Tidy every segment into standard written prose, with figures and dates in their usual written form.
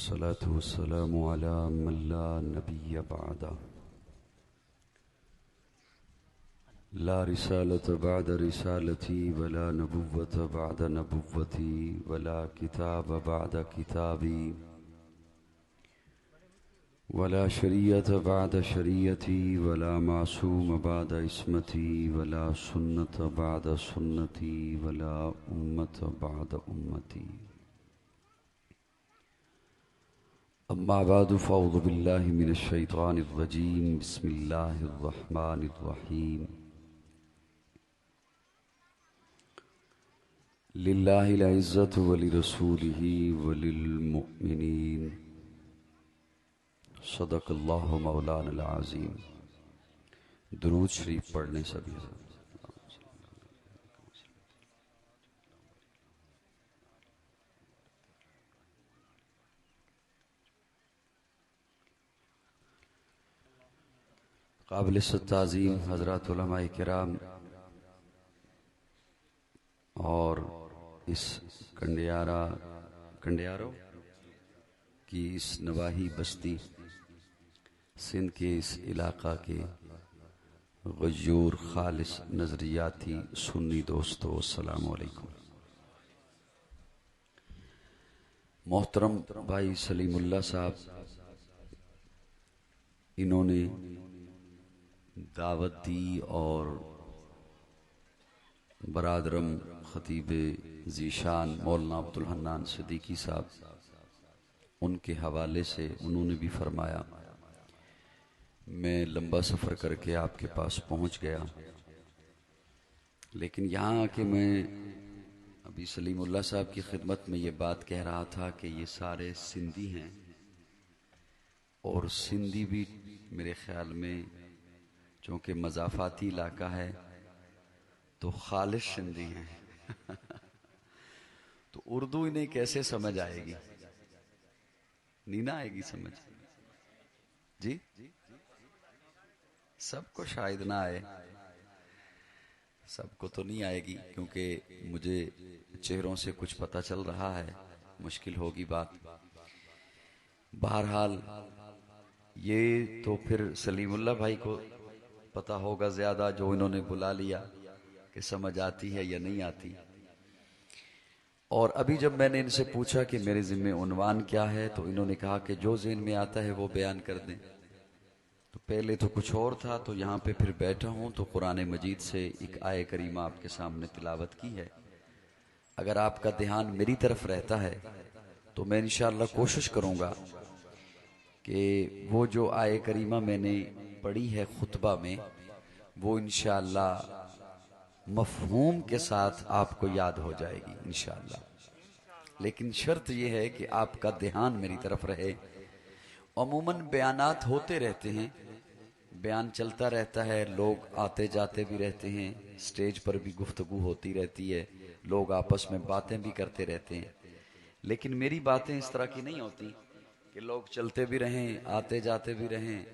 वस्सलातु वस्सलामु अला मन ला नबिय्य बअदा ला रिसालत बअद रिसालती वला नबुव्वत बअद नबुव्वती वला किताब बअद किताबी वला शरीयत बअद शरीयती वला मासूम बअद इस्मती वला सुन्नत बअद सुन्नती वला उम्मत बअद उम्मती। अम्मा बाद फ़अऊज़ु बिल्लाहि मिनश शैतानिर रजीम बिस्मिल्लाहिर रहमानिर रहीम। लिल्लाहिल इज़्ज़तु व लिरसूलिही व लिल मुअमिनीन। सदक़ल्लाहु मौलाना अज़ीम। दुरूद शरीफ पढ़ने सभी काबिल ताज़ीम हज़रात उलमाए किराम और इस कंडियारों की इस नवाही बस्ती सिंध के इस इलाका के गयूर खालिस नजरियाती सुन्नी दोस्तों, अस्सलामु अलैकुम। मोहतरम भाई सलीमुल्लाह साहब, इन्होंने दावत दी और बरादरम खतीबे ज़ीशान मौलाना अब्दुल हन्नान सिद्दीकी साहब, उनके हवाले से उन्होंने भी फरमाया। मैं लंबा सफ़र करके आपके पास पहुंच गया, लेकिन यहाँ आके मैं अभी सलीमुल्लाह साहब की खिदमत में ये बात कह रहा था कि ये सारे सिंधी हैं और सिंधी भी मेरे ख्याल में चूँकि मज़ाफ़ाती इलाका है तो खालिश सिंधी हैं तो उर्दू इन्हें कैसे समझ आएगी? नहीं ना आएगी समझ जी। सबको शायद ना आए, सबको तो नहीं आएगी, क्योंकि मुझे चेहरों से कुछ पता चल रहा है, मुश्किल होगी बात। बहरहाल ये तो फिर सलीमुल्लाह भाई को पता होगा ज्यादा, जो इन्होंने बुला लिया, कि समझ आती है या नहीं आती। और अभी जब मैंने इनसे पूछा कि मेरे जिम्मे उन्वान क्या है, तो इन्होंने कहा कि जो ज़हन में आता है वो बयान कर दें। तो पहले तो कुछ और था, तो यहाँ पे फिर बैठा हूँ तो कुरान मजीद से एक आय करीमा आपके सामने तिलावत की है। अगर आपका ध्यान मेरी तरफ रहता है तो मैं इंशाअल्लाह कोशिश करूँगा कि वो जो आय करीमा मैंने पढ़ी है खुतबा में, वो इंशाअल्लाह मफहूम के साथ आपको याद हो जाएगी इंशाअल्लाह। लेकिन शर्त यह है कि आपका ध्यान मेरी तरफ रहे। अमूमन बयानात होते रहते हैं, बयान चलता रहता है, लोग आते जाते भी रहते हैं, स्टेज पर भी गुफ्तगू होती रहती है, लोग आपस में बातें भी करते रहते हैं। लेकिन मेरी बातें इस तरह की नहीं होती कि लोग चलते भी रहें, आते जाते भी रहें,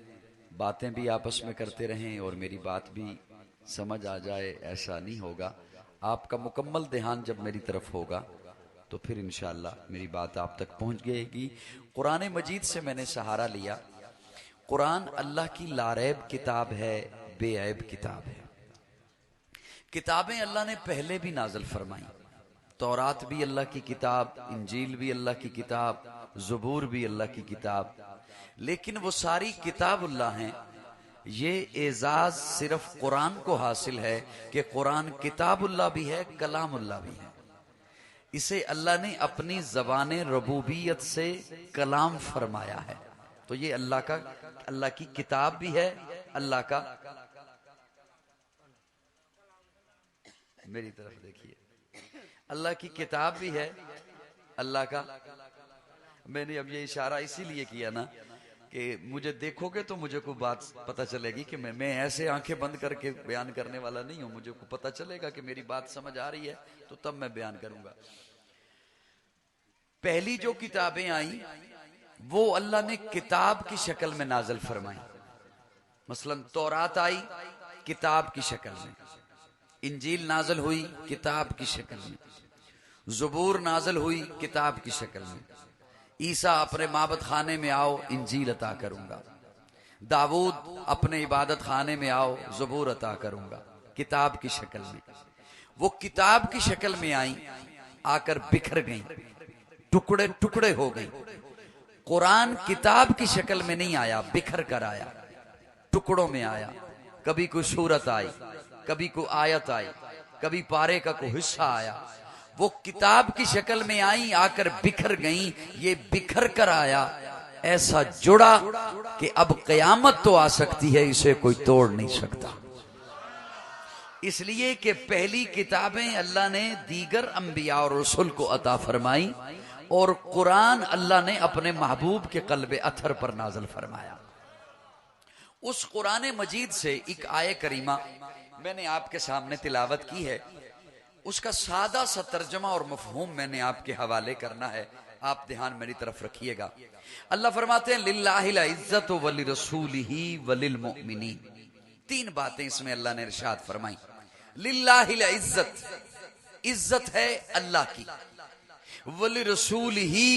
बातें भी आपस में करते रहें और मेरी बात भी समझ आ जाए, ऐसा नहीं होगा। आपका मुकम्मल ध्यान जब मेरी तरफ होगा तो फिर इंशाअल्लाह मेरी बात आप तक पहुंच गएगी। कुरान मजीद से मैंने सहारा लिया। कुरान अल्लाह की लारैब किताब है, बेऐब किताब है। किताबें अल्लाह ने पहले भी नाज़िल फरमाई, तौरात भी अल्लाह की किताब, इंजील भी अल्लाह की किताब, ज़बूर भी अल्लाह की किताब, लेकिन वो सारी किताबुल्लाह हैं। ये एजाज सिर्फ कुरान को हासिल है कि कुरान किताबुल्लाह भी है, कलामुल्लाह भी है। इसे अल्लाह ने अपनी ज़बान रबूबियत से कलाम फरमाया है। तो ये अल्लाह की किताब भी है, अल्लाह का, मेरी तरफ देखिए, अल्लाह की किताब भी है, अल्लाह का। मैंने अब ये इशारा इसीलिए किया ना कि मुझे देखोगे तो मुझे को बात पता चलेगी कि मैं ऐसे आंखें बंद करके बयान करने वाला नहीं हूं। मुझे को पता चलेगा कि मेरी बात समझ आ रही है तो तब मैं बयान करूंगा। पहली जो किताबें आई वो अल्लाह ने किताब की शक्ल में नाज़िल फरमाई। मसलन तौरात आई किताब की शक्ल में, इंजील नाज़िल हुई किताब की शक्ल में, ज़बूर नाज़िल हुई किताब की शक्ल में, ईसा अपने माबद खाने में आओ, इंजील अता करूंगा। दाऊद अपने इबादत खाने में आओ, ज़बूर अता करूंगा, किताब की शक्ल में। वो किताब की शक्ल में आई, आकर बिखर गई, टुकड़े टुकड़े हो गई। कुरान किताब की शक्ल में नहीं आया, बिखर कर आया, टुकड़ों में आया। कभी कोई सूरत आई, कभी कोई आयत आई, कभी पारे का कोई हिस्सा आया। वो किताब की शक्ल में आई, आकर बिखर गई। ये बिखर कर आया, ऐसा जुड़ा कि अब कयामत तो आ सकती है, इसे कोई तोड़ नहीं सकता। इसलिए कि पहली किताबें अल्लाह ने दीगर अंबिया और रसूल को अता फरमाई, और कुरान अल्लाह ने अपने महबूब के कल्बे अथर पर नाजल फरमाया। उस कुरान मजीद से एक आय करीमा मैंने आपके सामने तिलावत की है। उसका सादा सा तर्जमा और मफहूम मैंने आपके हवाले करना है, आप ध्यान मेरी तरफ रखिएगा। अल्लाह फरमाते हैं लिल्लाहिल इज्जत वली रसूलिही वलिल मुमिनीन। तीन बातें इसमें अल्लाह ने इरशाद फरमाई। लिल्लाहिल इज्जत, इज्जत है अल्लाह की, वली रसूलिही,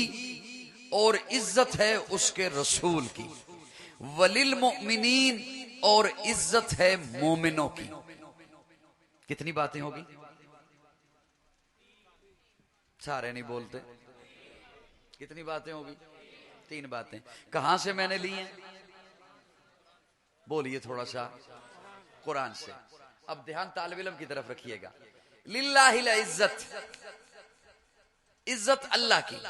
और इज्जत है उसके रसूल की, वलिल मुमिनीन, और इज्जत है मोमिनों की। कितनी बातें होगी? सारे नहीं बोलते। कितनी बातें होगी? तीन बातें। कहां से मैंने ली हैं? बोलिए थोड़ा सा। कुरान से। अब ध्यान तालिब इल्म की तरफ रखिएगा। लिल्लाहिल इज्जत, इज्जत अल्लाह की।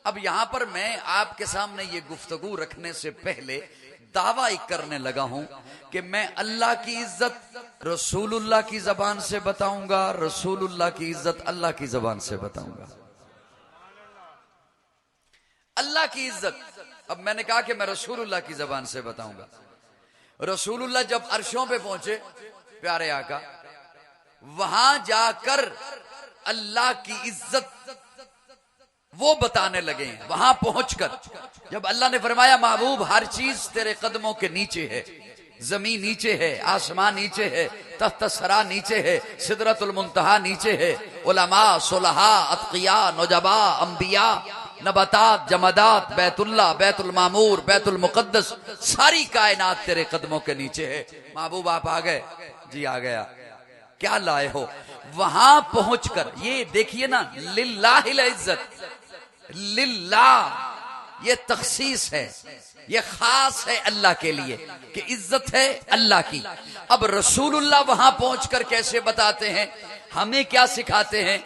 अब यहां पर मैं आपके सामने ये गुफ्तगू रखने से पहले दावा एक करने लगा हूं कि मैं अल्लाह की इज्जत रसूलुल्लाह की जबान से बताऊंगा, रसूलुल्लाह की इज्जत अल्लाह की जबान से बताऊंगा। अल्लाह की इज्जत, अब मैंने कहा कि मैं रसूलुल्लाह की जबान से बताऊंगा। रसूलुल्लाह जब अर्शों पे पहुंचे, प्यारे आका, वहां जाकर अल्लाह की इज्जत वो बताने लगे। वहां पहुंचकर जब अल्लाह ने फरमाया महबूब हर चीज तेरे कदमों के नीचे है, जमीन नीचे है, आसमान नीचे है, तख्त सरा नीचे है, सिदरतुल मुंतहा नीचे है, उलमा, सुलहा, अतकिया, नुजबा, अंबिया, नबातात, जमादात, बैतुल्ला, बैतुल मामूर, बैतुल मुकद्दस, सारी कायनात तेरे कदमों के नीचे है। महबूब आप आ गए? जी आ गया। क्या लाए हो? वहां पहुंचकर ये देखिए ना, लिल्लाहिल इज्जत, लिल्लाह, ये तखसीस है, ये खास है अल्लाह के लिए कि इज्जत है अल्लाह की। अब रसूलुल्लाह वहां पहुंचकर कैसे बताते हैं, हमें क्या सिखाते हैं?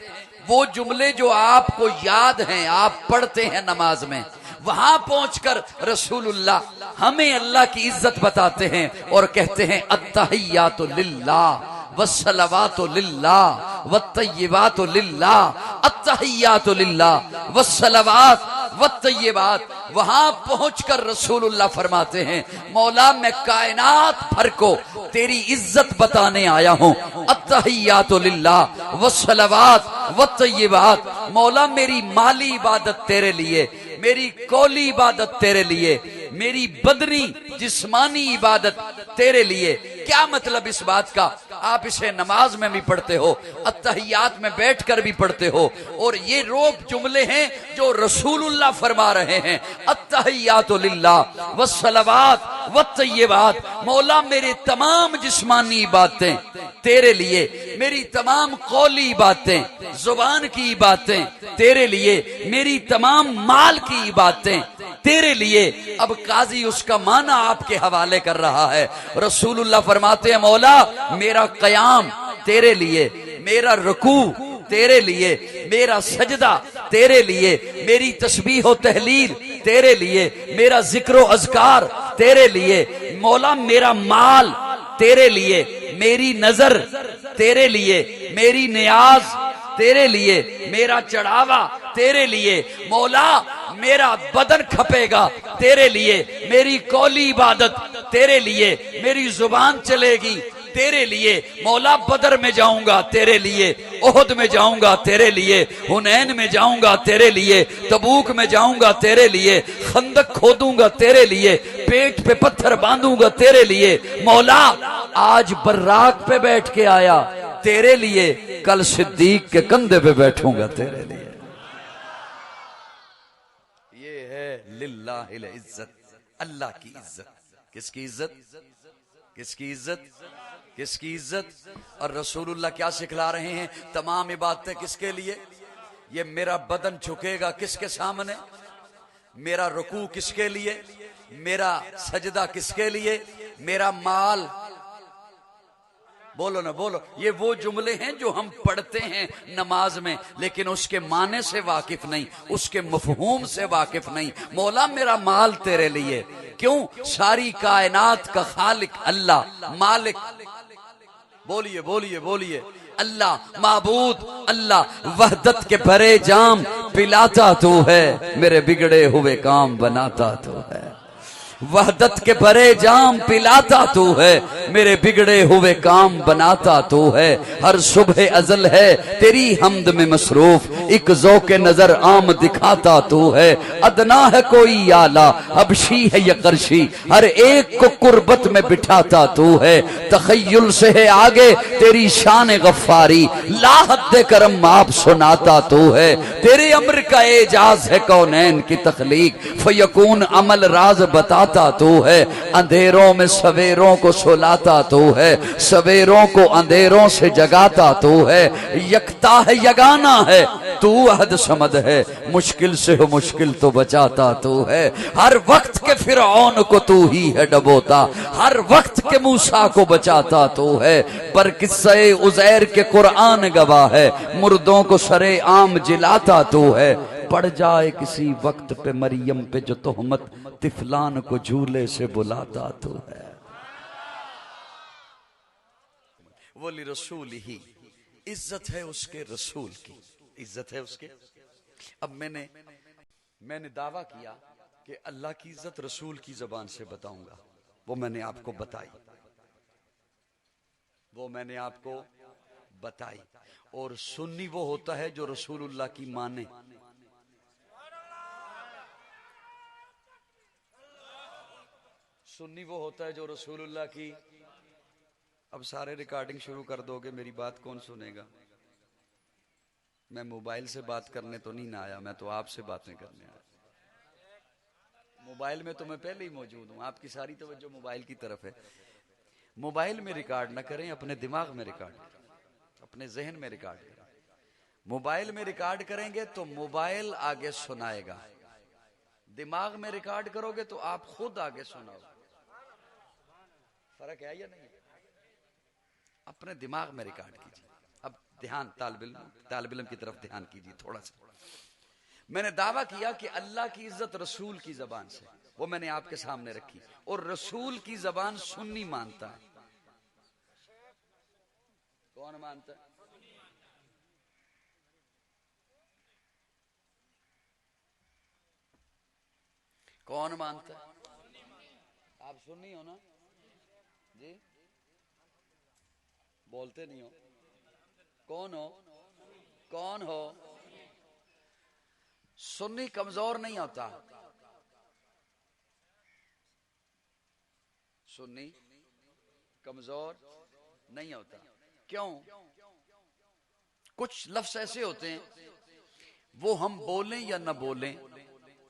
वो जुमले जो आपको याद हैं, आप पढ़ते हैं नमाज में, वहां पहुंचकर रसूलुल्लाह हमें अल्लाह की इज्जत बताते हैं और कहते हैं अत्तहियातु लिल्लाह वस्सलावातु लिल्लाह वत्तय्यिबातु लिल्लाह, अत्तहियातु लिल्लाह वस्सलावात वत्तय्यिबात। वहां पहुंचकर रसूलुल्लाह फरमाते हैं मौला मैं कायनात भर को तेरी इज्जत बताने आया हूं। अत्तहियातु लिल्लाह वस्सलावात वत्तय्यिबात। मौला मेरी माली इबादत तेरे लिए, मेरी कौली इबादत तेरे लिए, मेरी बदनी जिस्मानी इबादत तेरे लिए। क्या मतलब इस बात का? आप इसे नमाज में भी पढ़ते हो, अत्तहियात में बैठकर भी पढ़ते हो, और ये रोब जुमले हैं जो रसूलुल्लाह फरमा रहे हैं। अत्तहियातु लिल्लाह वस्सलावात वत्तय्यिबात। मौला मेरे तमाम जिस्मानी बातें तेरे लिए, मेरी तमाम कौली बातें, जुबान की बातें तेरे लिए, मेरी तमाम माल की बातें तेरे लिए। अब काजी उसका माना आपके हवाले कर रहा है। रसूलुल्लाह फरमाते हैं मौला मेरा कयाम तेरे लिए, मेरा रुकू तेरे लिए, मेरा सजदा तेरे लिए, मेरी तस्बीह व तहलील तेरे लिए, मेरा जिक्र व अज़कार तेरे लिए। मौला मेरा माल तेरे लिए, मेरी नजर तेरे लिए, मेरी नियाज तेरे लिए, मेरा चढ़ावा तेरे लिए। मौला मेरा बदन खपेगा तेरे लिए, मेरी कौली इबादत तेरे लिए, मेरी जुबान चलेगी तेरे लिए। मौला बदर में जाऊंगा तेरे लिए, ओहद में जाऊंगा तेरे लिए, हुनैन में जाऊंगा तेरे लिए, तबूक में जाऊंगा तेरे लिए, खंदक खोदूंगा तेरे लिए, पेट पे पत्थर बांधूंगा तेरे लिए। मौला आज बर्राक पे बैठ के आया तेरे लिए, कल सिद्दीक के कंधे पे बैठूंगा तेरे लिए। है लिल्लाहिल इज्जत, अल्लाह की इज्जत। किसकी इज्जत? किसकी इज्जत? किसकी इज्जत? और रसूलुल्लाह क्या सिखला रहे हैं? तमाम इबादतें किसके लिए? ये मेरा बदन झुकेगा किसके सामने? मेरा रुकू किसके लिए? मेरा सजदा किसके लिए? मेरा माल, बोलो ना बोलो। ये वो जुमले हैं जो हम पढ़ते हैं नमाज में, लेकिन उसके माने से वाकिफ नहीं, उसके मफहूम से वाकिफ नहीं। मौला मेरा माल तेरे लिए, क्यों? सारी कायनात का खालिक अल्लाह, मालिक, बोलिए बोलिए बोलिए, अल्लाह माबूद, अल्लाह वहदत के भरे जाम पिलाता तू है, मेरे बिगड़े हुए काम बनाता तू है। वहदत के भरे जाम पिलाता तू है, मेरे बिगड़े हुए काम बनाता तू है। हर सुबह अजल है तेरी हमद में मसरूफ, एक ज़ौक़े नजर आम दिखाता तू है। अदना है कोई आला, हबशी है या करशी, हर एक को कुर्बत में बिठाता तू है। तखय्युल से है आगे तेरी शान गफ्फारी, लाहद करम आप सुनाता तू है। तेरे अम्र का एजाज है कौनैन की तख्लीक, फयकून अमल राज बताता तू है। अंधेरों में सवेरों को सुलाता तू है, सवेरों को अंधेरों से जगाता तू है। यकता है यगाना है तू, अहद समद है, मुश्किल से हो मुश्किल तो बचाता तू है। हर वक्त के फिरौन को तू ही है डबोता, हर वक्त के मूसा को बचाता तू है। पर किस्से उज़ैर के कुरान गवाह है, मुर्दों को सरे आम जिलाता तू है। पड़ जाए किसी वक्त पे मरियम पे जो तोहमत, तिफलान को झूले से बुलाता तो है। वली रसूल ही, इज्जत है उसके रसूल की, इज्जत है उसके। अब मैंने दावा किया कि अल्लाह की इज्जत रसूल की जबान से बताऊंगा, वो मैंने आपको बताई, वो मैंने आपको बताई। और सुन्नी वो होता है जो रसूलुल्लाह की माने। सुन्नी वो होता है जो रसूलुल्लाह की। अब सारे रिकॉर्डिंग शुरू कर दोगे, मेरी बात कौन सुनेगा? मैं मोबाइल से बात करने तो नहीं ना आया, मैं तो आपसे बातें करने आया। मोबाइल में तो मैं पहले ही मौजूद हूं, आपकी सारी तवज्जो मोबाइल की तरफ है। मोबाइल में रिकॉर्ड ना करें, अपने दिमाग में रिकॉर्ड करें, अपने जहन में रिकॉर्ड करें। मोबाइल में रिकॉर्ड करेंगे तो मोबाइल आगे सुनाएगा, दिमाग में रिकॉर्ड करोगे तो आप खुद आगे सुनाओगे। फर्क है या नहीं? अपने दिमाग में रिकॉर्ड कीजिए। अब ध्यान, तालिब इल्म की तरफ ध्यान कीजिए थोड़ा सा। मैंने दावा किया कि अल्लाह की इज्जत रसूल की जबान से, वो मैंने आपके सामने रखी। और रसूल की जबान सुन्नी मानता है। कौन मानता है? कौन मानता है? आप सुन्नी हो ना जी? बोलते नहीं हो। कौन हो? कौन हो? सुन्नी कमजोर नहीं होता, सुन्नी कमजोर नहीं होता। क्यों? कुछ लफ्ज ऐसे होते हैं, वो हम बोलें या न बोलें,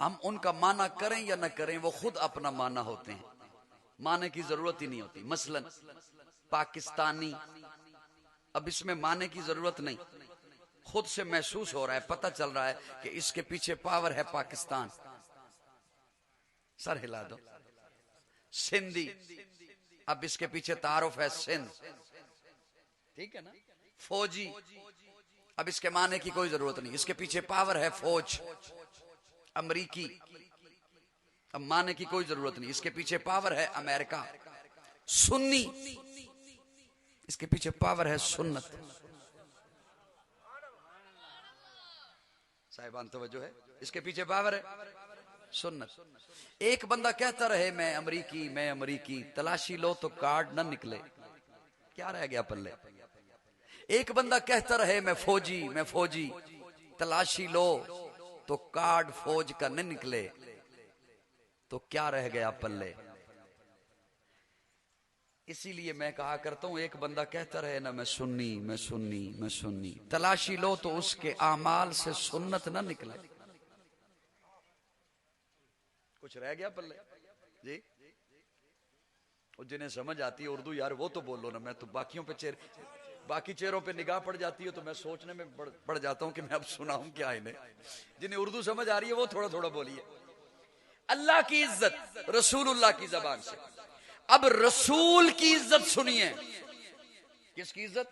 हम उनका माना करें या न करें, वो खुद अपना माना होते हैं, माने की जरूरत ही नहीं होती। मसलन पाकिस्तानी, अब इसमें माने की जरूरत नहीं, खुद से महसूस हो रहा है, पता चल रहा है कि इसके पीछे पावर है पाकिस्तान। सर हिला दो। सिंधी, अब इसके पीछे तारुफ है सिंध, ठीक है ना? फौजी, अब इसके माने की कोई जरूरत नहीं, इसके पीछे पावर है फौज। अमरीकी, अब माने की कोई जरूरत नहीं, इसके पीछे पावर है अमेरिका। सुन्नी, इसके पीछे पावर है सुन्नत। साहिबान तवज्जो है, इसके पीछे पावर है सुन्नत। एक बंदा कहता रहे मैं अमरीकी, मैं अमरीकी, तलाशी लो तो कार्ड न निकले, क्या रह गया पल्ले? एक बंदा कहता रहे मैं फौजी, मैं फौजी, तलाशी लो तो कार्ड फौज का न निकले, तो क्या रह गया पल्ले? इसीलिए मैं कहा करता हूं, एक बंदा कहता रहे ना मैं सुन्नी, मैं सुन्नी, मैं सुन्नी, तलाशी लो तो उसके आमाल से सुन्नत ना निकले। कुछ रह गया पल्ले जी? और जिन्हें समझ आती है उर्दू यार वो तो बोलो ना, मैं तो बाकियों पे बाकी चेहरों पे निगाह पड़ जाती है तो मैं सोचने में पड़ जाता हूं कि मैं अब सुनाऊं क्या इन्हें। जिन्हें उर्दू समझ आ रही है वो थोड़ा थोड़ा बोलिए। अल्लाह की इज्जत रसूलुल्लाह की जबान से। अब रसूल की इज्जत सुनिए। किसकी इज्जत?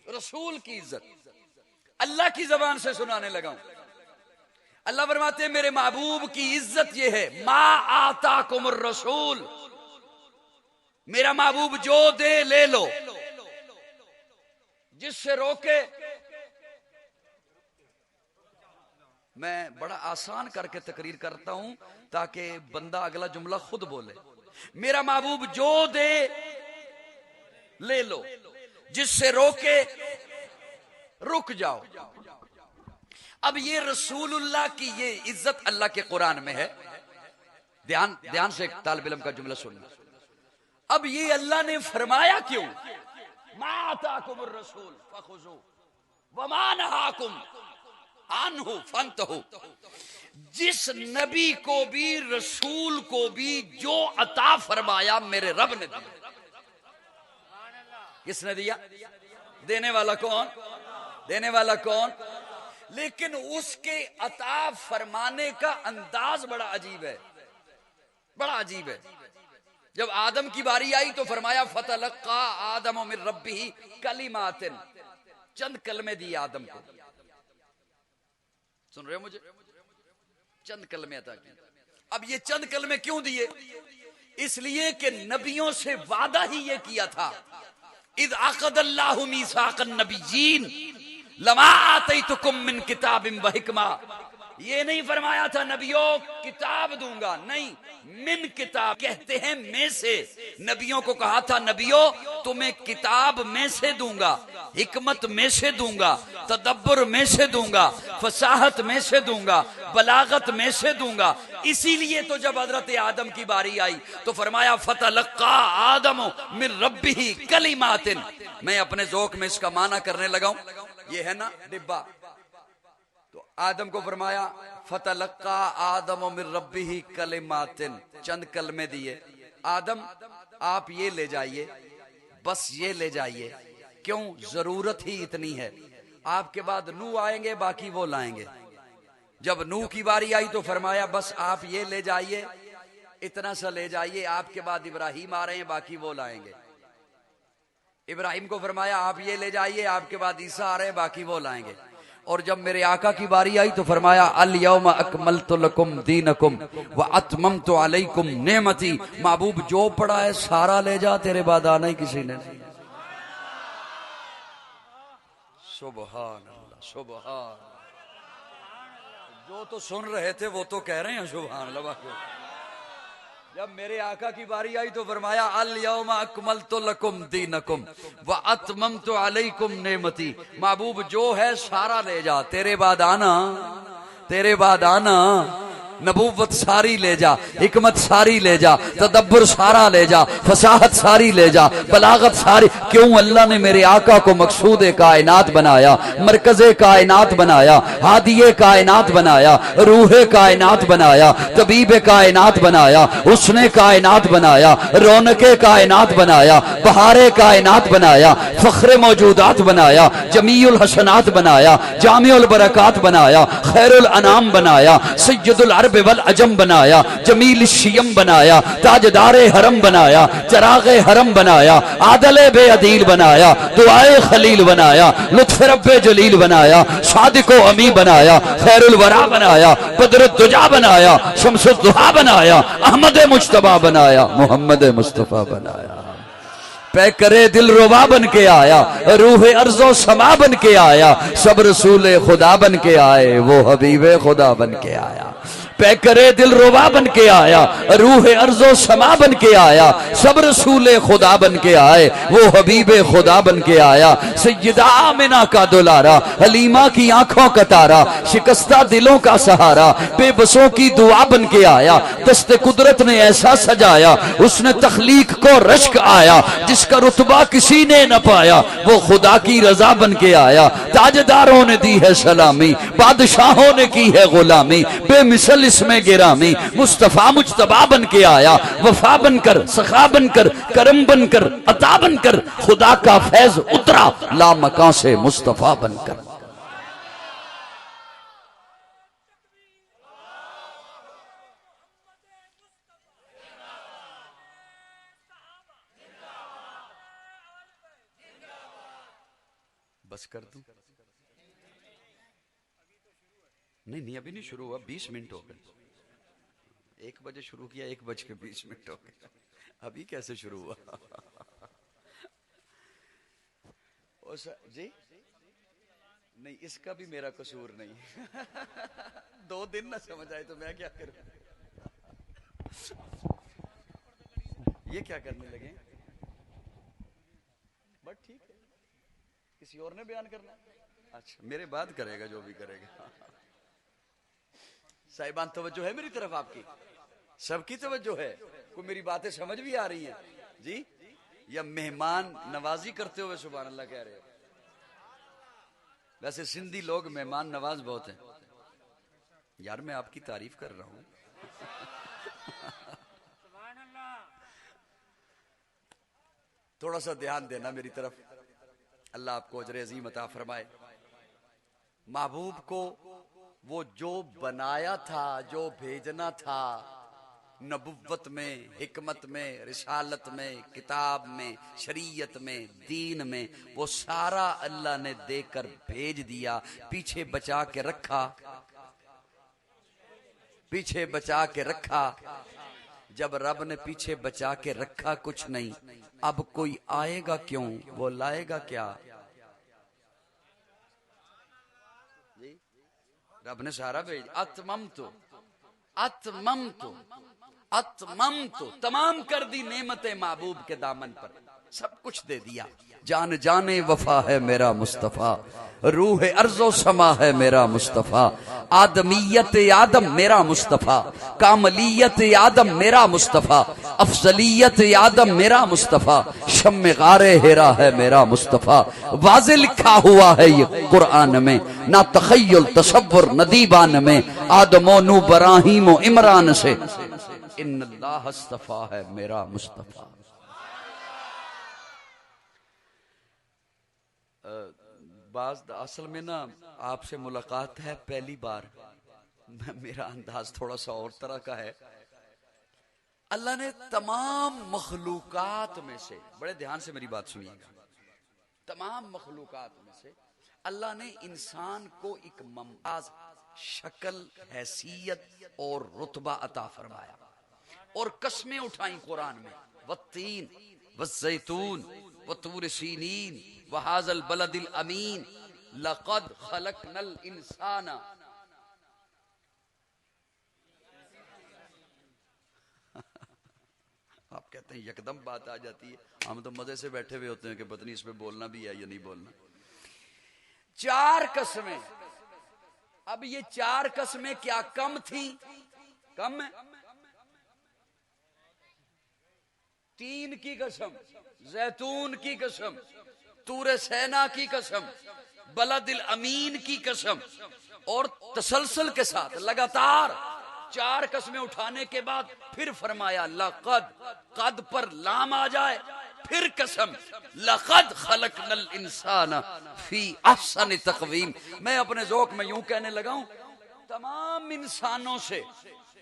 रसूल की इज्जत अल्लाह की जबान से सुनाने लगा हूं। अल्लाह फरमाते हैं मेरे महबूब की इज्जत यह है, मा आताकुमुर रसूल, मेरा महबूब जो दे ले लो, जिससे रोके। मैं बड़ा आसान करके तकरीर करता हूं ताकि बंदा अगला जुमला खुद बोले। मेरा महबूब जो दे ले लो, जिससे रोके रुक जाओ। अब ये रसूलुल्लाह की ये इज्जत अल्लाह के कुरान में है। ध्यान से तालिब इल्म का जुमला सुनना। अब ये अल्लाह ने फरमाया क्यों? मा आताकुमुर रसूल फखुजू वमा नहाकुम अन्हु फंतहू। जिस नबी को भी रसूल को भी जो अता फरमाया मेरे रब ने दिया। किसने दिया? देने वाला कौन? देने वाला कौन? लेकिन उसके अता फरमाने का अंदाज बड़ा अजीब है, बड़ा अजीब है। जब आदम की बारी आई तो फरमाया फतलक्का आदम मिन रब्बिही कलिमातिन, चंद कलमे दिए आदम को। सुन रहे हो मुझे? चंद कलमे अता किए। अब ये चंद कलमे क्यों दिए? इसलिए कि नबियों से वादा ही ये किया था, इद अक़दल्लाहु मीसाक़न नबिय्यीन लमा आतैतुकुम मिन किताबिन व हिकमा। ये नहीं फरमाया था नबियों किताब दूंगा, नहीं, मिन किताब कहते हैं में से। नबियों को कहा था नबियों तुम्हें किताब में से दूंगा, हिकमत में से दूंगा, तदब्बर में से दूंगा, फसाहत में से दूंगा, बलागत में से दूंगा। इसीलिए तो जब हजरत आदम की बारी आई तो फरमाया फतलक्का आदम मिन रब्बिही कलिमातिन। मैं अपने ज़ौक़ में इसका माना करने लगा हूं। ये है ना डिब्बा, तो आदम को फरमाया फतलक्का आदम मिन रब्बिही कलिमातिन, चंद कलमे दिए। आदम आप ये ले जाइए, बस ये ले जाइए। क्यों? जरूरत ही इतनी है। आपके बाद नूह आएंगे, बाकी वो लाएंगे। जब नूह की बारी आई तो फरमाया बस आप ये ले जाइए, इतना सा ले जाइए। आपके बाद इब्राहिम आ रहे हैं, बाकी वो लाएंगे। इब्राहिम को फरमाया आप ये ले जाइए, आपके बाद ईसा आ रहे हैं, बाकी वो लाएंगे। और जब मेरे आका की बारी आई तो फरमाया अल यौम अकमलतु लकुम दीनकुम व अतममतु अलैकुम नेमती। महबूब जो पड़ा है सारा ले जा, तेरे बाद आना ही किसी ने नहीं। सुभान अल्लाह, सुभान। जो तो सुन रहे थे वो तो कह रहे हैं सुभान अल्लाह। जब मेरे आका की बारी आई तो फरमाया अल यौम अकमलतु लकुम दीनकुम व अतममतु अलैकुम नेमती। महबूब जो है सारा ले जा, तेरे बाद आना, तेरे बाद आना। नबूवत सारी ले जा, हिकमत सारी ले जा, तदब्बर सारा ले जा, फसाहत सारी ले जा, बलागत सारी। क्यों? अल्लाह ने मेरे आका को मकसूद कायनात बनाया, मरकज़ कायनात बनाया, हादिये कायनात बनाया, रूह कायनात बनाया, तबीब कायनात बनाया, उसने कायनात बनाया, रौनके कायनात बनाया, बहारे कायनात बनाया, फख्र मौजूदात बनाया, जमीउल हसनात बनाया, जामिउल बरकात बनाया, खैरुल अनाम बनाया, सय्यदुल अरब वल अजम बनाया, जमील शियम बनाया, ताजदारे हरम बनाया, चरागे हरम बनाया, आदले बेअदील बनाया, दुआए खलील बनाया, लुत्फ रब्बे जलील बनाया, सादिको अमी बनाया, खैरुल वरा बनाया, बदरुद्दुजा बनाया, शम्सुद्दुहा बनाया, अहमद मुज्तबा बनाया, मोहम्मद मुस्तफा बनाया। पे करे दिल रुबा बन के आया, रूह अर्जो समा बन के आया, सब रसूल खुदा बन के आए, वो हबीबे खुदा बन के आया। पे करे दिल रुबा बन के आया, रूह अर्जो समा बन के आया, सब रसूल खुदा बन के आए, वो हबीबे खुदा बन के आया। सैयदा आमिना का दुलारा, हलीमा की आंखों का तारा, शिकस्ता दिलों का सहारा, बेबसों की दुआ बन के आया। दस्ते कुदरत ने ऐसा सजाया, उसने तख्लीक को रश्क आया, जिसका रुतबा किसी ने न पाया, वो खुदा की रजा बन के आया। ताजदारों ने दी है सलामी, बादशाहों ने की है गुलामी, बेमिसल मजलिस में गिरामी, मुस्तफा मुजतबा बन के आया, वफा बनकर, सखा बनकर, करम बनकर, अता बनकर, खुदा का फैज उतरा लामकां से मुस्तफा बनकर। बस कर दूं? नहीं नहीं, अभी नहीं शुरू हुआ, 20 मिनट हो गए। 1 बजे शुरू किया, 1:20 हो गए, अभी कैसे शुरू हुआ? जी नहीं, इसका भी मेरा कसूर नहीं। 2 दिन ना समझ आए तो मैं क्या करूं? ये क्या करने लगे? बट ठीक है, किसी और ने बयान करना। अच्छा, मेरे बाद करेगा जो भी करेगा। साहिबान तवज्जो है मेरी तरफ आपकी? सबकी तवज्जो है? कोई मेरी बातें समझ भी आ रही हैं जी? या मेहमान नवाजी करते हुए सुभान अल्लाह कह रहे हो? वैसे सिंधी लोग मेहमान नवाज बहुत हैं यार, मैं आपकी तारीफ कर रहा हूं। थोड़ा सा ध्यान देना मेरी तरफ, अल्लाह आपको अजर अजीम अता फरमाए। महबूब को वो जो बनाया था, जो भेजना था, नबुव्वत में, हिकमत में, रिसालत में, किताब में, शरीयत में, दीन में, वो सारा अल्लाह ने देकर भेज दिया। पीछे बचा के रखा, पीछे बचा के रखा। जब रब ने पीछे बचा के रखा कुछ नहीं, अब कोई आएगा क्यों, वो लाएगा क्या? रब ने सारा भेज, अतमम तो तमाम कर दी नेमतें महबूब के दामन पर, सब कुछ दे दिया। जान जाने वफा है मेरा मुस्तफा, रूह अर्जो समा है मेरा मुस्तफा, आदमियत आदम मेरा मुस्तफा, कामलियत आदम मेरा मुस्तफा, अफजलियत आदम मेरा मुस्तफा, शम्मे गारे हेरा है मेरा मुस्तफा। वाज़े लिखा हुआ है ये कुरान में, ना तखय्युल तसव्वुर नदीबान में, आदमो नू बराहीम इमरान से, इन्नल्लाह अस्तफा है मेरा मुस्तफा। असल में ना आपसे मुलाकात है पहली बार, मेरा अंदाज थोड़ा सा और तरह का है। अल्लाह ने तमाम मखलूकात में से, बड़े ध्यान से मेरी बात सुनिएगा, तमाम मखलूकात में से अल्लाह ने इंसान को एक मुमताज शक्ल, हैसियत और रुतबा अता फरमाया और कस्में उठाई कुरान में, वत्तीन वज़्ज़ैतून वतूर सीनीन वहाज़ल बलदिल अमीन लक़द खलक़नल इंसाना। आप कहते हैं यकदम बात आ जाती है, हम तो मजे से बैठे हुए होते हैं कि पत्नी इस पे बोलना भी है या नहीं बोलना। 4 कस्में, अब ये 4 कस्में क्या कम थी? कम है? 3 की कसम, जैतून की कसम, तूरे सैना की कसम, बलदिल अमीन की कसम, और तसलसल के साथ लगातार 4 कस्में उठाने के बाद फिर फरमाया लक़द, कद पर लाम आ जाए, फिर कसम, लक़द खलक़नल इंसाना फी अहसन तक़वीम। मैं अपने ज़ौक़ में यूं कहने लगा हूं, तमाम इंसानों से,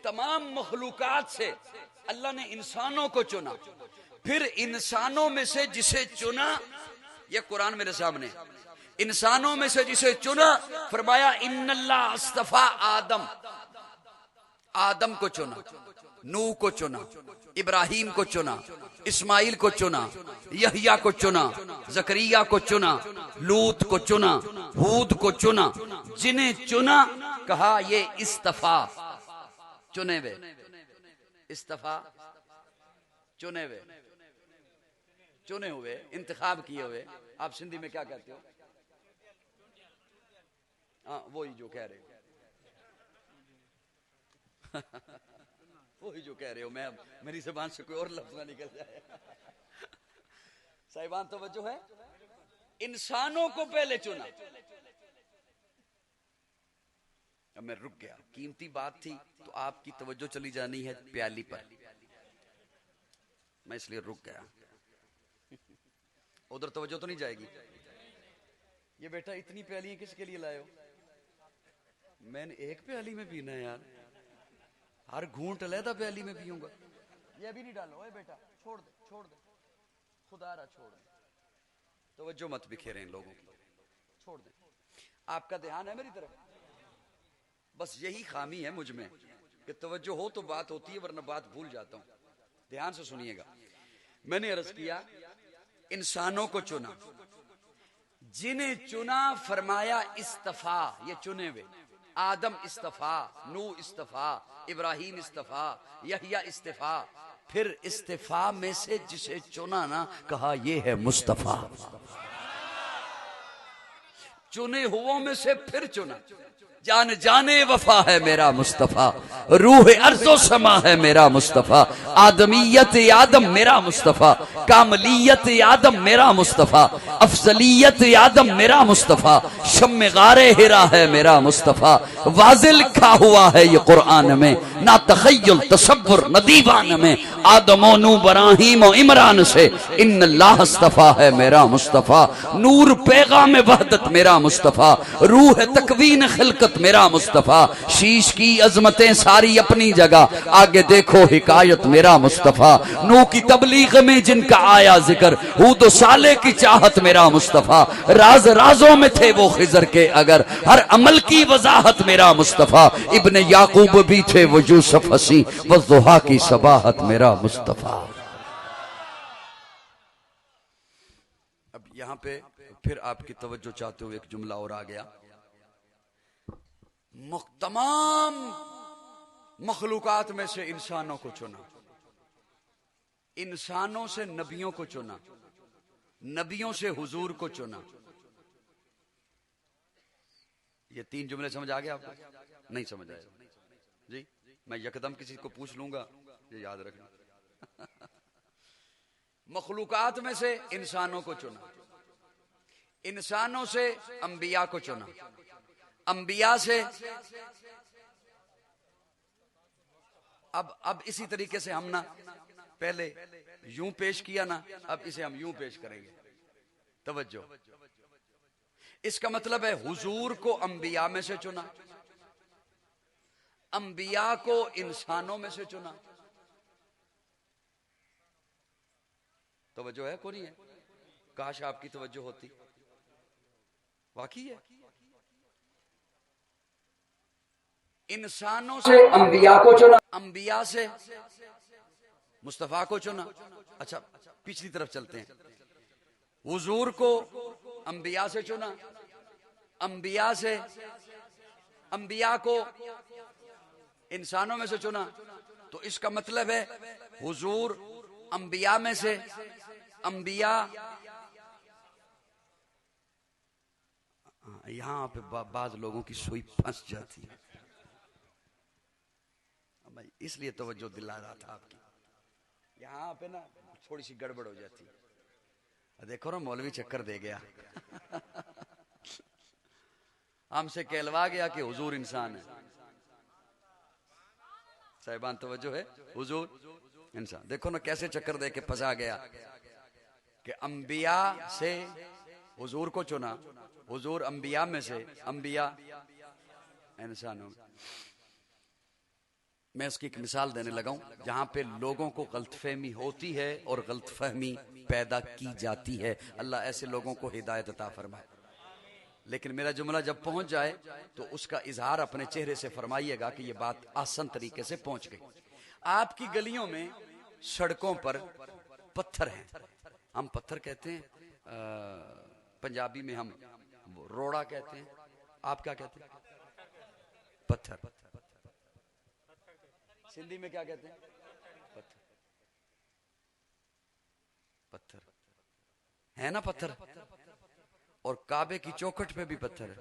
तमाम मखलूकात से अल्लाह ने इंसानों को चुना, फिर इंसानों में से जिसे चुना, ये कुरान मेरे सामने, इंसानों में से जिसे चुना फरमाया इन्नल्लाह अस्तफा आदम, आदम को चुना, नूह को चुना, इब्राहिम को चुना, इस्माइल को चुना, यहया को चुना, जकरिया को चुना, लूत को चुना, हूद को चुना। जिन्हें चुना कहा ये इस्तफा, चुने वे, इस्तफा चुने वे, चुने हुए, इंतखाब किए हुए। आप सिंधी में क्या कहते हो? हाँ, वही जो कह रहे हो। वही जो कह रहे हो, मैं मेरी जुबान से कोई और लफ्ज ना निकल जाए। साहिबान तवज्जो है, इंसानों को पहले चुना, अब मैं रुक गया, कीमती बात थी तो आपकी तवज्जो चली जानी है प्याली पर, मैं इसलिए रुक गया। उधर तवज्जो तो नहीं जाएगी। ये बेटा इतनी प्याली किसके लिए लाए हो? मैंने एक प्याली में पीना है यार, हर घूंट अलहदा प्याली में पीऊंगा। ये अभी नहीं डालो, ओए बेटा छोड़ दे, छोड़ दे, खुदा रहा छोड़ दे, तवज्जो मत बिखेरे इन लोगों की, छोड़ दे। आपका ध्यान है मेरी तरफ, बस यही खामी है मुझ में कि तवज्जो हो तो बात होती है, वरना बात भूल जाता हूं। ध्यान से सुनिएगा। मैंने अर्ज किया इंसानों को चुना, जिन्हें चुना फरमाया इस्तफा, ये चुने हुए, आदम इस्तफा, नू इस्तफा, इब्राहिम इस्तफा, यहिया इस्तफा, फिर इस्तिफा में से जिसे चुना ना कहा ये है मुस्तफा। चुने हुओं में से फिर चुना, जान जाने वफा है मेरा मुस्तफा, रूह अर्ज़ो समा है मेरा मुस्तफा, आदमियत आदम मेरा मुस्तफा, कामलियत आदम मेरा मुस्तफा, अफजलियत आदम मेरा मुस्तफा, शम्मे गारे हिरा है मेरा मुस्तफा, वाज़े लिखा हुआ है ये कुरान में, ना तखय्युल तसव्वुर न दीवान में, आदमो नू इब्राहीम और इमरान से इन्नल्लाह इस्तफा है मेरा मुस्तफा, नूर पैगाम वहदत मेरा मुस्तफा, रूह तकवीन खिलकत मेरा मुस्तफा, शीश की अजमतें सारी अपनी जगह, आगे देखो हिकायत मेरा मुस्तफा, नू की तबलीग में जिनका आया जिक्र, हूद साले की चाहत मेरा मुस्तफा, राज राजों में थे वो खिजर के अगर, हर अमल की वजाहत मेरा मुस्तफा, इब्ने याकूब भी थे वो यूसुफ हसी, वज़ुहा की सबाहत मेरा मुस्तफा। अब यहां पे फिर आपकी तवज्जो चाहते हुए एक जुमला और आ गया, तमाम मखलूकात में से इंसानों को चुना, इंसानों से नबियों को चुना, नबियों से हुजूर को चुना। ये तीन जुमले समझ आ गए आपको? नहीं समझ आए जी? मैं यकदम किसी को पूछ लूंगा, ये याद रखना। मखलूकात में से इंसानों को चुना, इंसानों से अंबिया को चुना, अंबिया से अब इसी तरीके से हम ना पहले यूं पेश किया ना, अब इसे हम यूं पेश करेंगे। तवज्जो, इसका मतलब है हुजूर को अंबिया में से चुना, अंबिया को इंसानों में से चुना। तवज्जो है कोई नहीं है? काश आपकी तवज्जो होती, वाकई है। इंसानों से अंबिया को चुना, अंबिया से मुस्तफा को चुना। अच्छा पिछली तरफ चलते हैं, हुजूर को अंबिया से चुना, अंबिया से अंबिया को इंसानों में से चुना, तो इसका मतलब है हुजूर अंबिया में से, अंबिया। यहां पे बाज लोगों की सुई फंस जाती है, इसलिए तवज्जो दिला रहा था आपकी। यहाँ पे ना थोड़ी सी गड़बड़ हो जाती है। देखो ना मौलवी चक्कर दे गया। हमसे कहलवा गया कि हुजूर इंसान है। साहिबान तवज्जो है, हुजूर इंसान। देखो ना कैसे चक्कर दे के फंसा गया कि अंबिया से हुजूर को चुना, हुजूर अंबिया में से, अंबिया इंसानों में। मैं इसकी एक मिसाल देने लगा हूं जहां पे लोगों को गलतफहमी होती है और गलतफहमी पैदा की जाती है। अल्लाह ऐसे लोगों को हिदायत अता फरमाए। लेकिन मेरा जुमला जब पहुंच जाए तो उसका इजहार अपने चेहरे से फरमाइएगा कि यह बात आसान तरीके से पहुंच गई। आपकी गलियों में, सड़कों पर पत्थर हैं, हम पत्थर कहते हैं, पंजाबी में हम रोड़ा कहते हैं, आप क्या कहते हैं? पत्थर। सिंधी में क्या कहते हैं? पत्थर। पत्थर है ना, पत्थर। और काबे की चौखट पे भी पत्थर है,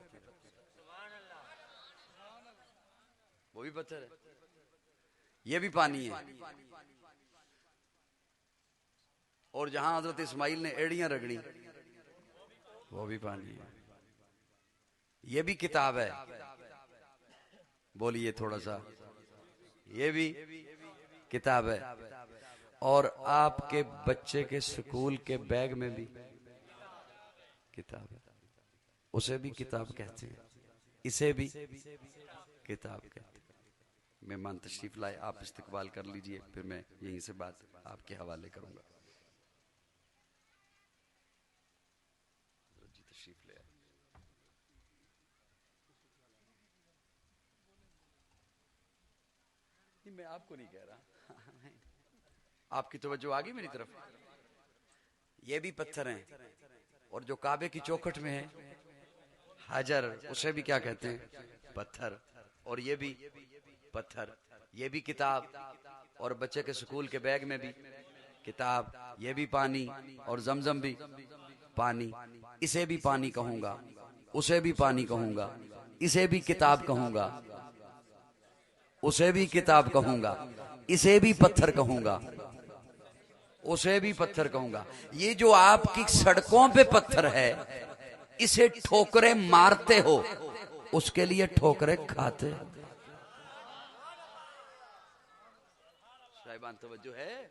वो भी पत्थर है। ये भी पानी है। और जहां हजरत इस्माइल ने एड़ियां रगड़ी, वो भी पानी है। ये भी किताब है। बोलिए थोड़ा सा। ये भी किताब है। और आपके बच्चे के स्कूल के बैग में भी किताब है, उसे भी किताब कहते हैं, इसे भी किताब कहते हैं। मेहमान तशरीफ लाए, आप इस्तकबाल कर लीजिए, फिर मैं यहीं से बात आपके हवाले करूंगा। जी तशरीफ ले आए। नहीं, मैं आपको नहीं कह रहा, आपकी तवज्जो आ गई मेरी तरफ। ये भी पत्थर हैं, और जो काबे की चौखट में है हाजर, उसे भी क्या कहते हैं? पत्थर। और ये भी पत्थर, ये भी किताब। और बच्चे के स्कूल के बैग में भी किताब, ये भी पानी। और जमजम भी पानी। इसे भी पानी कहूंगा, उसे भी पानी कहूंगा, इसे भी किताब कहूंगा, उसे भी किताब कहूंगा, इसे भी पत्थर कहूंगा, उसे भी पत्थर कहूंगा। ये जो आपकी सड़कों पे पत्थर है, इसे ठोकरे मारते हो, उसके लिए ठोकरे खाते हो। साहिबान तवज्जो है।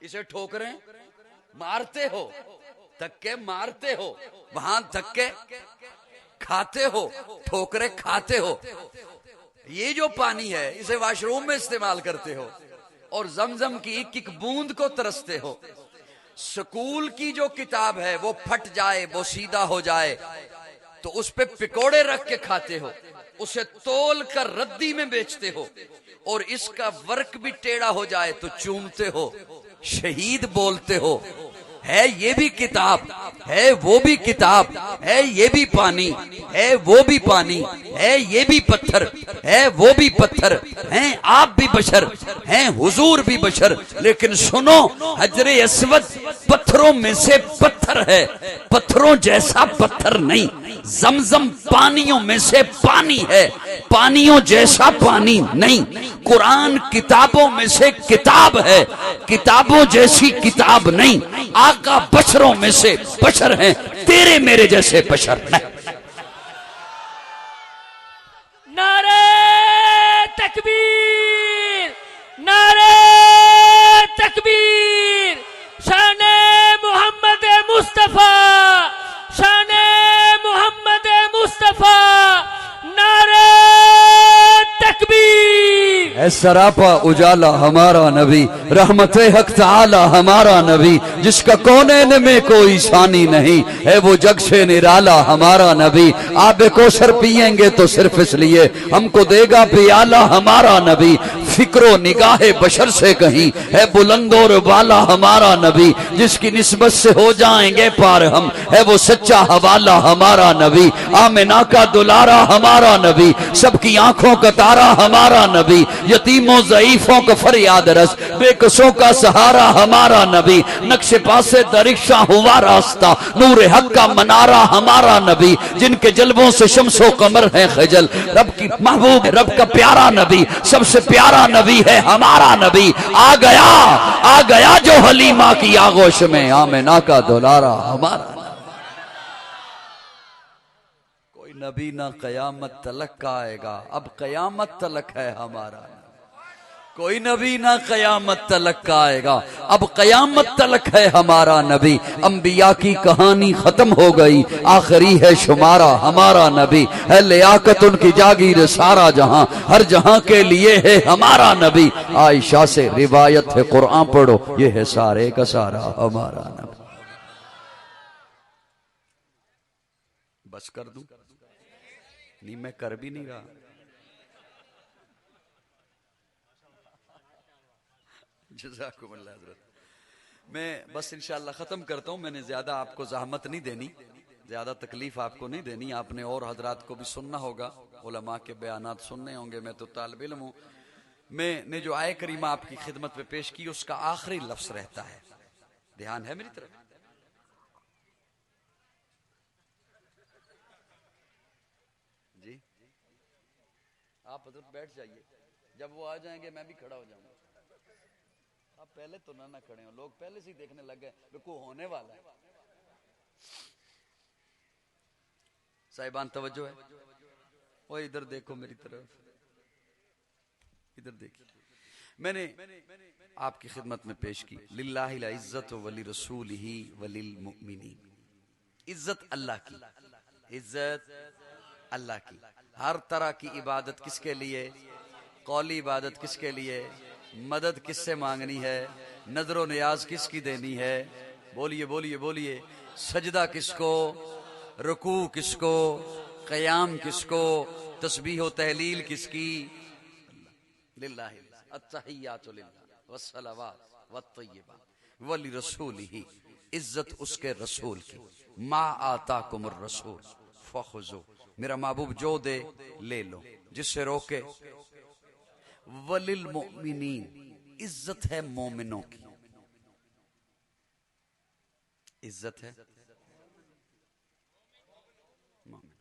इसे ठोकरे मारते हो, धक्के मारते हो, वहां धक्के खाते हो, ठोकरे खाते हो। ये जो पानी है, इसे वॉशरूम में इस्तेमाल करते हो, और जमजम की एक एक बूंद को तरसते हो। स्कूल की जो किताब है वो फट जाए, वो सीधा हो जाए, तो उस पे पिकोड़े रख के खाते हो, उसे तोल कर रद्दी में बेचते हो, और इसका वर्क भी टेढ़ा हो जाए तो चूमते हो, शहीद बोलते हो। है ये भी किताब, है वो भी किताब, है ये भी पानी, है वो भी पानी, है ये भी पत्थर, है वो भी पत्थर, हैं आप भी बशर, हैं हुजूर भी बशर। लेकिन सुनो, हजरे अस्वद पत्थरों में से पत्थर है, पत्थरों जैसा पत्थर नहीं। जमजम पानियों में से पानी है, पानियों जैसा पानी नहीं। कुरान किताबों में से किताब है, किताबों जैसी किताब नहीं। आका बशरों में से बशर हैं, तेरे मेरे जैसे बशर नहीं। नारे तकबीर, नारे तकबीर, शाने मोहम्मद मुस्तफा, शाने मोहम्मद मुस्तफा, नारे तकबीर। सरापा उजाला हमारा नबी, रहमत हक ताला हमारा नबी, जिसका कोने में कोई सानी नहीं है, वो जग से निराला हमारा नबी। आप कोसर पिएंगे तो सिर्फ इसलिए हमको देगा पियाला हमारा नबी। फिक्रो निगाहे बशर से कहीं है बुलंदोर वाला हमारा नबी, जिसकी निस्बत से हो जाएंगे पार हम, है वो सच्चा हवाला हमारा नबी। आमिना का दुलारा हमारा नबी, सबकी आंखों का तारा हमारा नबी, यतीमों ज़ईफों का फरियाद रस, बेकसों का सहारा हमारा नबी। नक्शे पासे दरिक्षा हुआ रास्ता, नूर हक का मनारा हमारा नबी, जिनके जलवों से शम्सो कमर है खजल। रब की महबूब, रब का प्यारा नबी, सबसे प्यारा नबी है हमारा नबी। आ गया जो हलीमा की आगोश में, आमिना का दुलारा हमारा। कोई नबी ना कयामत तलक का आएगा, अब कयामत तलक है हमारा। कोई नबी ना कयामत तलक का आएगा, अब कयामत तलक है हमारा नबी। अंबिया की कहानी खत्म हो गई, आखिरी है शुमारा हमारा नबी। है लियाकत उनकी जागीर सारा जहां, हर जहां के लिए है हमारा नबी। आयशा से रिवायत है, कुरान पढ़ो, ये है सारे का सारा हमारा नबी। बस कर दूं? नहीं, मैं कर भी नहीं रहा। जज़ाकुमुल्लाह हज़रत। मैं बस इंशाअल्लाह ख़त्म करता हूँ। मैंने ज़्यादा आपको ज़हमत नहीं देनी, ज़्यादा तकलीफ़ आपको नहीं देनी। आपने और हजरात को भी सुनना होगा, उलमा के बयानात सुनने होंगे। मैं तो तालिब इल्म हूँ। मैंने जो आय करीमा आपकी खिदमत में पेश की, उसका आखिरी लफ्ज़ रहता है, ध्यान है मेरी तरफ? जी आप हजरत बैठ जाइए, जब वो आ जाएंगे मैं भी खड़ा हो जाऊंगा। आप पहले तो ना खड़े हो, लोग पहले से ही देखने लग गए रुकू होने वाला है। साहिबान तवज्जो है, वो इधर देखो मेरी तरफ। इधर देखिए, मैंने आपकी खिदमत में पेश की लिल्लाहिल इज्जत वली रसूलिही वलिल मुमिनीन। इज्जत अल्लाह की, इज्जत अल्लाह की। हर तरह की इबादत किसके लिए? कौली इबादत किसके लिए? मदद किससे मांगनी है? नजरो नियाज किसकी देनी है? बोलिए बोलिए बोलिए। सजदा किसको? रुकू किसको? क़याम किसको? तस्बीह व तहलील किसकी? लिल्लाहि अत्तहियातु लिल्लाह वस्सलावात वत्तय्यिबात वली रसूलिही। इज्जत उसके रसूल की। मा आताकुमुर रसूल फखुजू, मेरा महबूब जो दे ले लो, जिससे रोके। वलिल मुमिनीन, इज्जत है मोमिनों की, इज्जत है मोमिन।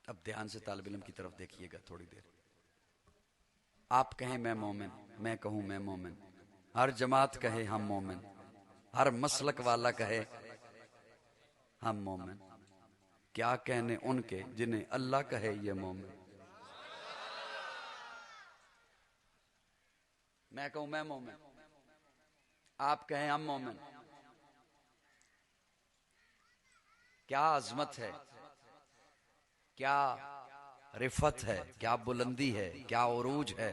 अब ध्यान से तालिब इल्म की तरफ देखिएगा थोड़ी देर। आप कहें मैं मोमिन, मैं कहूं मैं मोमिन, हर जमात कहे हम मोमिन, हर मसलक वाला कहे हम मोमिन, क्या कहने उनके जिन्हें अल्लाह कहे ये मोमिन। मैं कहूं मैं मोमिन, आप कहें हम मोमिन, क्या अजमत है, क्या रिफत है, क्या बुलंदी है, क्या उरूज है,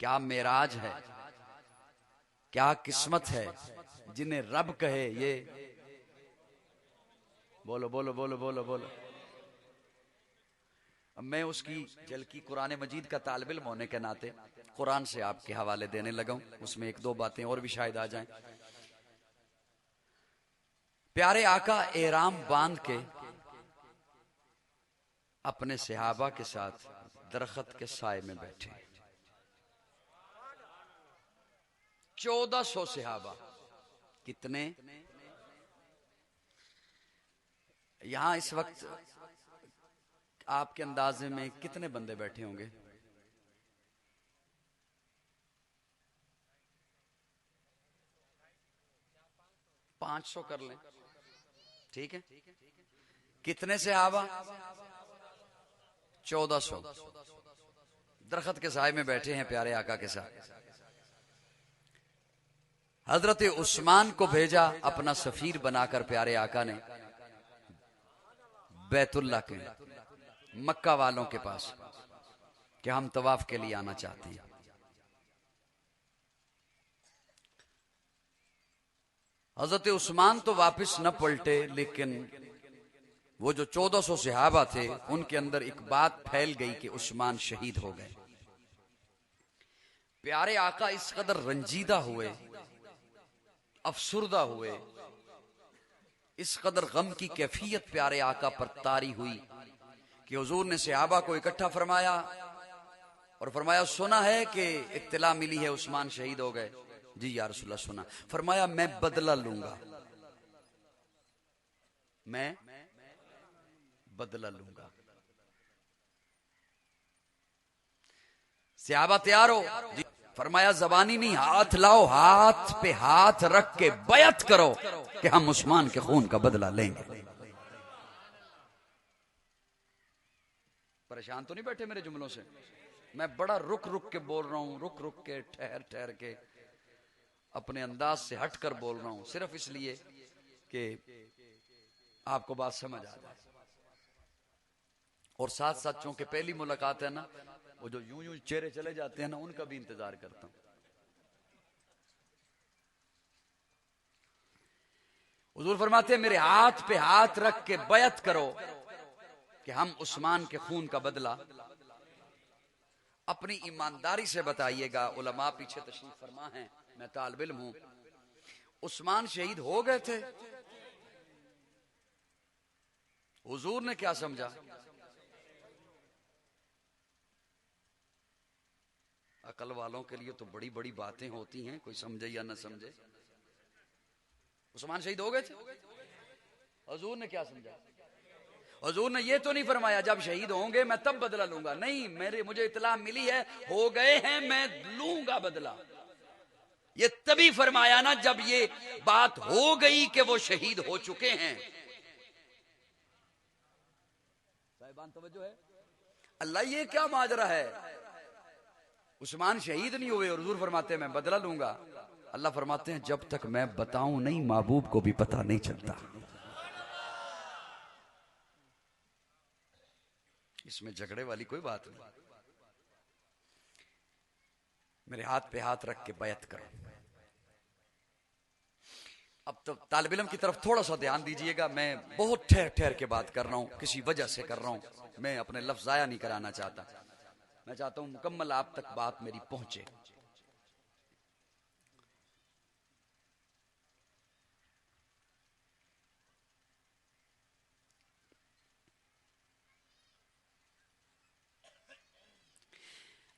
क्या मेराज है, क्या किस्मत है जिन्हें रब कहे ये। बोलो बोलो बोलो बोलो बोलो। अब मैं उसकी जल्की कुरान मजीद का तालिब इल्म होने के नाते कुरान से आपके हवाले देने लगा हूं। उसमें एक दो बातें और भी शायद आ जाएं। प्यारे आका एहराम बांध के अपने सहाबा के साथ दरख्त के साए में बैठे। 1400 सहाबा। कितने? यहां इस वक्त आपके अंदाजे में कितने बंदे बैठे होंगे? पांच 500 कर लें, ठीक है। कितने सहाबा? 1400 दरख्त के साए में बैठे हैं प्यारे आका के साथ। हजरत उस्मान को भेजा अपना सफीर बनाकर प्यारे आका ने बैतुल्लाह के, मक्का वालों के पास कि हम तवाफ के लिए आना चाहते हैं। हजरत उस्मान तो वापस न पलटे, लेकिन वो जो 1400 सहाबा थे उनके अंदर एक बात फैल गई कि उस्मान शहीद हो गए। प्यारे आका इस कदर रंजीदा हुए, अफसुर्दा हुए, इस कदर गम की कैफियत प्यारे आका पर तारी हुई कि हुजूर ने सहाबा को इकट्ठा फरमाया और फरमाया सुना है कि इत्तला मिली है उस्मान शहीद हो गए। जी या रसूलल्लाह सुना। फरमाया मैं बदला लूंगा, मैं बदला लूंगा। सहाबा तैयार हो? जी। फरमाया जबानी नहीं, हाथ लाओ, हाथ पे हाथ रख के बैत करो कि हम उस्मान के खून का बदला लेंगे। परेशान तो नहीं बैठे मेरे जुमलों से? मैं बड़ा रुक रुक के बोल रहा हूं, रुक रुक के, ठहर ठहर के, अपने अंदाज से हटकर बोल रहा हूं, सिर्फ इसलिए कि आपको बात समझ आ जाए। और साथ साथ चूंकि पहली मुलाकात है ना, वो जो यूं यूं चेहरे चले जाते हैं ना, उनका भी इंतजार करता हूं। हुजूर फरमाते हैं मेरे हाथ पे हाथ रख के बैत करो कि हम उस्मान के खून का बदला। अपनी ईमानदारी से बताइएगा, उलमा पीछे तशरीफ फरमा हैं, मैं तालिब इल्म हूं, उस्मान शहीद हो गए थे, हुजूर ने क्या समझा? अकल वालों के लिए तो बड़ी बड़ी बातें होती हैं, कोई समझे या ना समझे। उस्मान शहीद हो गए थे, हुजूर ने क्या समझा? हुजूर ने ये तो नहीं फरमाया जब शहीद होंगे मैं तब बदला लूंगा, नहीं, मुझे इत्तला मिली है हो गए हैं, मैं लूंगा बदला। ये तभी फरमाया ना जब ये बात हो गई कि वो शहीद हो चुके हैं। साहिबान तवज्जो है? अल्लाह ये क्या माजरा है? उस्मान शहीद नहीं हुए और हुजूर फरमाते हैं मैं बदला लूंगा। अल्लाह फरमाते हैं जब तक मैं बताऊं नहीं महबूब को भी पता नहीं चलता। इसमें झगड़े वाली कोई बात नहीं। मेरे हाथ पे हाथ रख के बैत करो। अब तो तालिब इल्म की तरफ थोड़ा सा ध्यान दीजिएगा। मैं बहुत ठहर ठहर के बात कर रहा हूं, किसी वजह से कर रहा हूं। मैं अपने लफ्ज जाया नहीं कराना चाहता। मैं चाहता हूं मुकम्मल आप तक बात मेरी पहुंचे।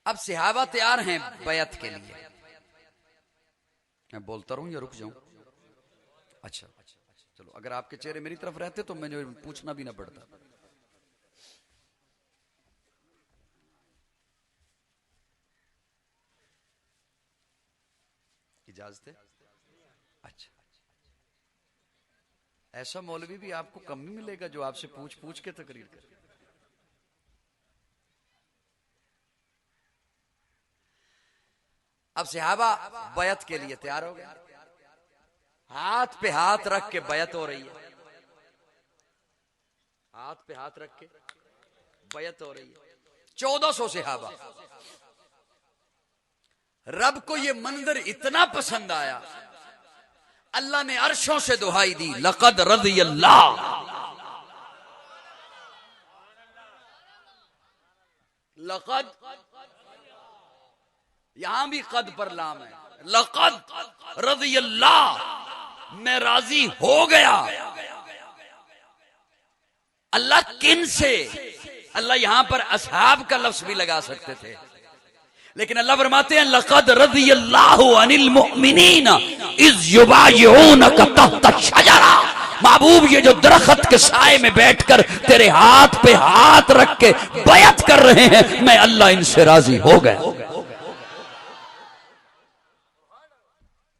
अब सहाबा तैयार हैं बैत के लिए। मैं बोलता रहूं या रुक जाऊं? अच्छा चलो, अगर आपके चेहरे मेरी तरफ रहते तो मुझे पूछना भी ना पड़ता। इजाजत है? अच्छा, ऐसा मौलवी भी आपको कम नहीं मिलेगा जो आपसे पूछ पूछ के तकरीर करे। अब सहाबा बैत के लिए तैयार हो गए। हाथ पे हाथ रख के बैत हो रही है। हाथ पे हाथ रख के बैत हो रही है। 1400 सहाबा। रब को ये मंजर इतना पसंद आया, अल्लाह ने अर्शों से दुहाई दी, लक़द रज़ियल्लाह। लक़द, यहां भी कद पर लाम है। लक़द रज़ियल्लाह, मैं राजी हो गया। अल्लाह किन से? अल्लाह यहां पर असहाब का लफ्ज भी लगा सकते थे, लेकिन अल्लाह फरमाते हैं लक़द रज़ियल्लाहु अनिल मुअमिनीन इज़ युबायिऊनका तहत शजरा। महबूब ये जो दरख्त के साए में बैठकर तेरे हाथ पे हाथ रख के बैत कर रहे हैं, मैं अल्लाह इनसे राजी हो गया।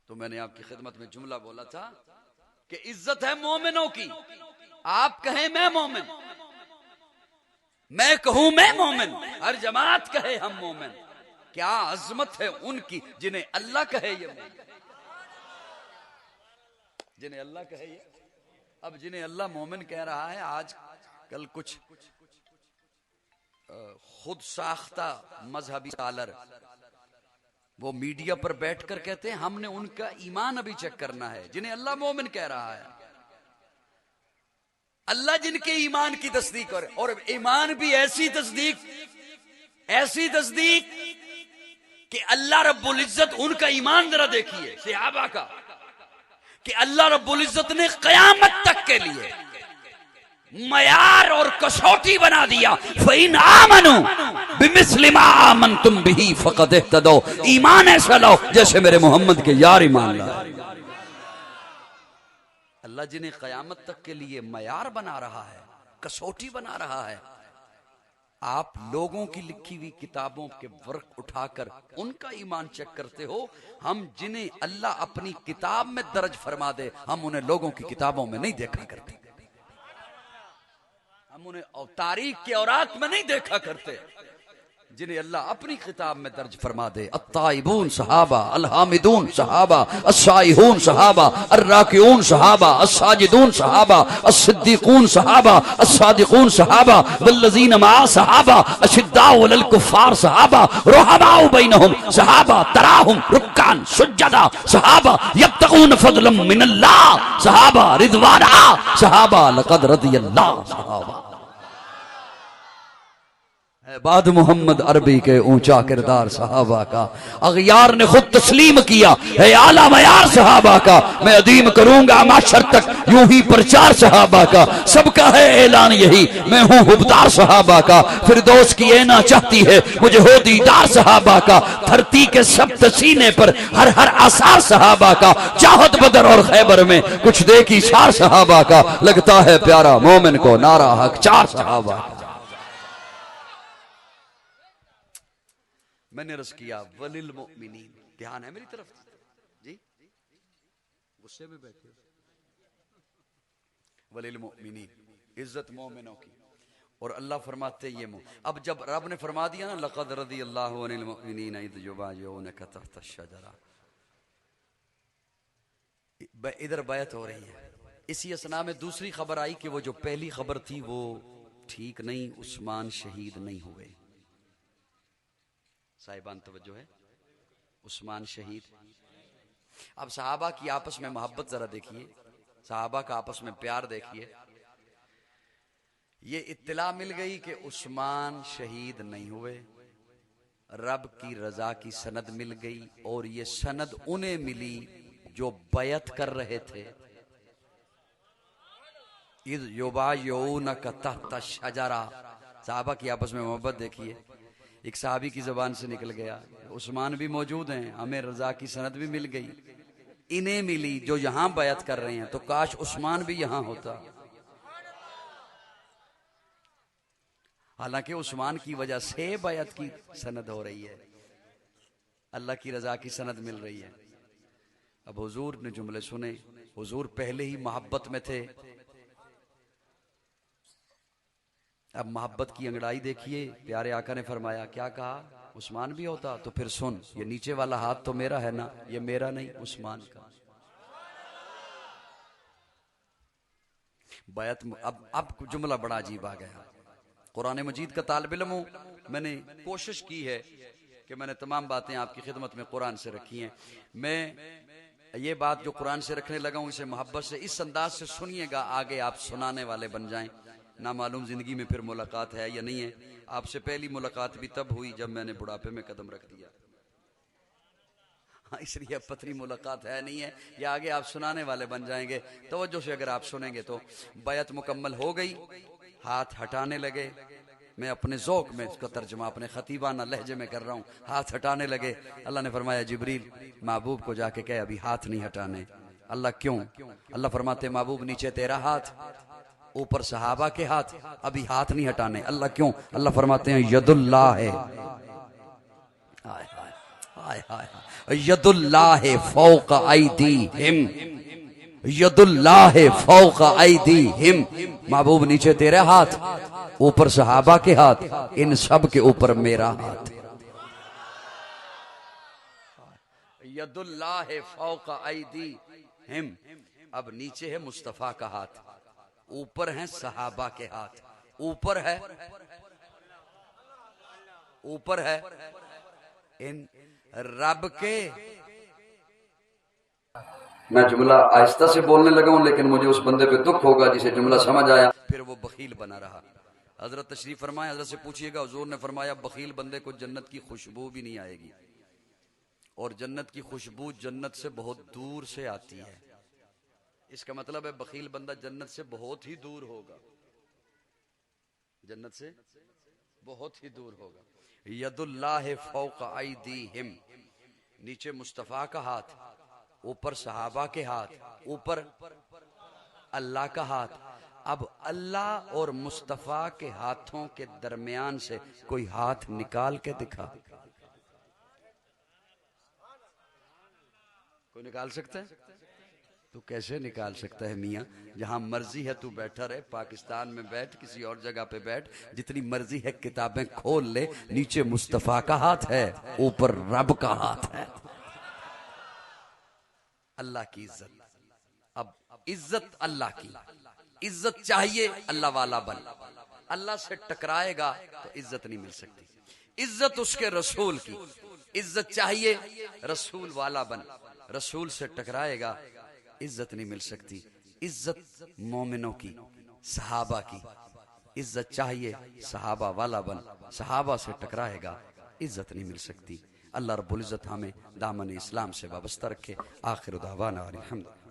तो मैंने आपकी खिदमत में जुमला बोला था कि इज्जत है मोमिनों की। आप कहें मैं मोमिन, मैं कहूं मैं मोमिन, हर जमात कहे हम मोमिन। क्या अजमत है उनकी जिन्हें अल्लाह कहे ये मोमिन, जिन्हें अल्लाह कहे ये। अब जिन्हें अल्लाह मोमिन कह रहा है, आज कल कुछ खुद साख्ता मजहबी स्कॉलर वो मीडिया पर बैठकर कहते हैं हमने उनका ईमान अभी चेक करना है, जिन्हें अल्लाह मोमिन कह रहा है। अल्लाह जिनके ईमान की तस्दीक करे, और ईमान भी ऐसी तस्दीक कि अल्लाह रब्बुल इज्जत, उनका ईमान जरा देखिए सहाबा का, कि अल्लाह रब्बुल इज्जत ने कयामत तक के लिए मयार और कसौटी बना दिया। फ़इन आमनू बिमिस्लि मा आमनतुम बिही फ़क़द इह्तदौ। ईमान ऐसा लाओ जैसे मेरे मोहम्मद के यार ईमान लाए। अल्लाह जिन्हें कयामत तक के लिए मयार बना रहा है, कसौटी बना रहा है, आप लोगों की लिखी हुई किताबों के वर्क उठाकर उनका ईमान चेक करते हो। हम जिन्हें अल्लाह अपनी किताब में दर्ज फरमा दे, हम उन्हें लोगों की किताबों में नहीं देखा करते, हम उन्हें तारीख के औरात में नहीं देखा करते। जिन्हें अल्लाह अपनी किताब में दर्ज फरमा दे, अत्ताइबून सहाबा, अलहामिदून सहाबा, अस्साइहून सहाबा, अर्राकिऊन सहाबा, अस्साजिदून सहाबा, अस्सिद्दीकून सहाबा, अस्सादिकून सहाबा, वल्लज़ीना मआ सहाबा, अशिद्दाउ अलल कुफ्फार सहाबा, रुहमाउ बैनहुम सहाबा, तराहुम रुक्कान सुज्जदा सहाबा, यब्तगून फज़लन मिनल्लाह सहाबा, रिज़वाना सहाबा, लक़द रज़ियल्लाह सहाबा। बाद मोहम्मद अरबी के ऊंचा किरदार सहाबा का अगयार ने खुद तस्लीम किया है, आला मयार सहाबा का। मैं अदीम करूंगा माशर तक यूं ही प्रचार सहाबा का। सबका है ऐलान यही, मैं हूं हुबदार सहाबा का। फिरदौस की ऐना चाहती है मुझे हो दीदार सहाबा का। धरती के सब सीने पर हर हर आसार सहाबा का। चाहत बदर और खैबर में कुछ देखी सार सहाबा का। लगता है प्यारा मोमिन को नारा हक चार सहाबा का। मैंने रस किया वलिल मुमिनीन। ध्यान है मेरी तरफ जी, गुस्से में बैठे। वलिल मुमिनीन, इज्जत मोमिनों की। और अल्लाह फरमाते ये मुंह। अब जब रब ने फरमा दिया ना लक़द रज़ियल्लाहु अनिल मुमिनीन इज़ युबायिऊनका तहत अश-शजरा, इधर बैत हो रही है। इसी असना में दूसरी खबर आई कि वो जो पहली खबर थी वो ठीक नहीं, उस्मान शहीद नहीं हुए। साहिबान तवज्जो है, उस्मान शहीद। अब सहाबा की आपस में मोहब्बत जरा देखिए, सहाबा का आपस में प्यार देखिए। ये इत्तला मिल गई कि उस्मान शहीद नहीं हुए, रब की रजा की सनद मिल गई, और ये सनद उन्हें मिली जो बैत कर रहे थे। इज़ युबायिऊनका तहत अश-शजरा, सहाबा की आपस में मोहब्बत देखिए। एक सहाबी की जबान से निकल गया, उस्मान भी मौजूद हैं, हमें रजा की सनद भी मिल गई, इन्हें मिली जो यहां बैत कर रहे हैं, तो काश उस्मान भी यहां होता। हालांकि उस्मान की वजह से बैत की सनद हो रही है, अल्लाह की रजा की सनद मिल रही है। अब हुजूर ने जुमले सुने, हुजूर पहले ही मोहब्बत में थे। अब मोहब्बत की अंगड़ाई देखिए, प्यारे आका ने फरमाया, क्या कहा, उस्मान भी होता तो फिर सुन, ये नीचे वाला हाथ तो मेरा है ना, ये मेरा नहीं उस्मान का। बैत अब जुमला बड़ा अजीब आ गया। कुरान मजीद का तालिब इल्म हूं, मैंने कोशिश की है कि मैंने तमाम बातें आपकी खिदमत में कुरान से रखी हैं। मैं ये बात जो कुरान से रखने लगा हूं, इसे मोहब्बत से इस अंदाज से सुनिएगा, आगे आप सुनाने वाले बन जाएं। ना मालूम जिंदगी में फिर मुलाकात है या नहीं है। आपसे पहली मुलाकात भी तब हुई जब मैंने बुढ़ापे में कदम रख दिया, हाँ, इसलिए अब पतली मुलाकात है नहीं है, या आगे आप सुनाने वाले बन जाएंगे। तवज्जो से अगर आप सुनेंगे तो बैत मुकम्मल हो गई, हाथ हटाने लगे। मैं अपने ज़ौक़ में इसका तर्जुमा अपने खतीबाना लहजे में कर रहा हूँ। हाथ हटाने लगे, अल्लाह ने फरमाया जिब्रील महबूब को जाके कहे अभी हाथ नहीं हटाने। अल्लाह क्यों? अल्लाह फरमाते महबूब नीचे तेरा हाथ, ऊपर सहाबा के हाथ, अभी हाथ नहीं हटाने। अल्लाह क्यों? अल्लाह फरमाते हैं यदुल्लाह है, यदुल्लाह फौका अयदीहिम, यदुल्लाह फौका अयदीहिम। महबूब नीचे तेरे हाथ, ऊपर सहाबा के हाथ, इन सब के ऊपर मेरा हाथ। यदुल्लाह फौका अयदीहिम। अब नीचे है मुस्तफा का हाथ, ऊपर है सहाबा के हाथ, ऊपर है इन रब के। मैं जुमला आहिस्ता से बोलने लगा हूं, लेकिन मुझे उस बंदे पे दुख होगा जिसे जुमला समझ आया, फिर वो बखील बना रहा। हजरत तशरीफ फरमाए, हजरत से पूछिएगा, हुजूर ने फरमाया बखील बंदे को जन्नत की खुशबू भी नहीं आएगी, और जन्नत की खुशबू जन्नत से बहुत दूर से आती है। इसका मतलब है बखील बंदा जन्नत से बहुत ही दूर होगा, जन्नत से बहुत ही दूर होगा। यदुल्लाह फौका अयदीहिम, नीचे मुस्तफा का हाथ, ऊपर सहाबा के हाथ, ऊपर अल्लाह का हाथ। अब अल्लाह और मुस्तफा के हाथों के दरमियान से कोई हाथ निकाल के दिखा, कोई निकाल सकता है? तू कैसे निकाल सकता है मियाँ? जहां मर्जी है तू बैठा रहे, पाकिस्तान में बैठ, किसी और जगह पे बैठ, जितनी मर्जी है किताबें खोल ले, नीचे मुस्तफा का हाथ है, ऊपर रब का हाथ है। अल्लाह की इज्जत। अब इज्जत अल्लाह की, इज्जत चाहिए अल्लाह वाला बन, अल्लाह से टकराएगा तो इज्जत नहीं मिल सकती। इज्जत उसके रसूल की, इज्जत चाहिए रसूल वाला बन, रसूल से टकराएगा इज्जत नहीं मिल सकती। इज्जत मोमिनों की, सहाबा की, इज्जत चाहिए सहाबा वाला बन, सहाबा से टकराएगा इज्जत नहीं मिल सकती। अल्लाह रब्बुल इज्जत हमें दामन इस्लाम से वाबस्ता रखे। आखिर दावाना अल्हम्दुलिल्लाह।